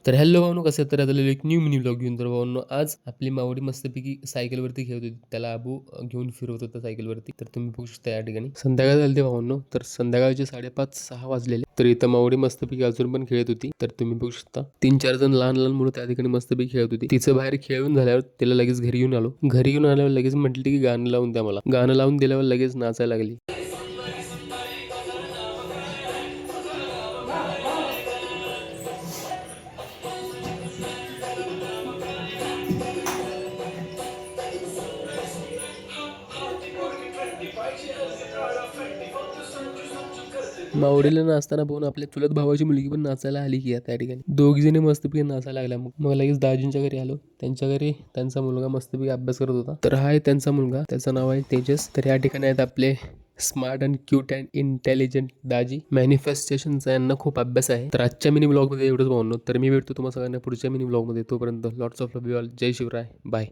तर हॅलो भावनो, कसं तर आता एक न्यू मिनी ब्लॉग घेऊन. तर भावनो, आज आपली मावडी मस्तपैकी सायकलवरती खेळत होती. त्याला आबू घेऊन फिरवत होता सायकलवरती. तर तुम्ही बघू शकता या ठिकाणी संध्याकाळ झाली भावनो. तर संध्याकाळचे 5:30-6 वाजलेले. तर इथं मावडी मस्तपैकी अजून पण खेळत होती. तर तुम्ही बघू शकता 3-4 जण लहान लहान मुलं त्या ठिकाणी मस्तपैकी खेळत होती. तिचं बाहेर खेळून झाल्यावर तिला लगेच घरी घेऊन आलो. घरी घेऊन आल्यावर लगेच म्हटली की गाणं लावून द्या मला. गाणं लावून दिल्यावर लगेच नाचायला लागली. मावडीला नाचताना पाहून आपल्या चुलत भावाची मुलगी पण नाचायला आली की त्या ठिकाणी दोघी जणी मस्तपैकी नाचायला लागल्या. मग लगेच दाजींच्या घरी आलो. त्यांच्या घरी त्यांचा मुलगा मस्तपैकी अभ्यास करत होता. तर हा आहे त्यांचा मुलगा, त्याचं नाव आहे तेजस. तर या ठिकाणी आहेत आपले smart and cute and intelligent Daaji. मॅनिफेस्टेशनचा यांना खूप अभ्यास आहे. तर आजच्या मिनी ब्लॉग मध्ये एवढंच भावनो. तर मी भेटतो तुम्हाला सगळ्यांना पुढच्या मिनी ब्लॉग मध्ये. तोपर्यंत lots of love you all. जय शिवराय. बाय.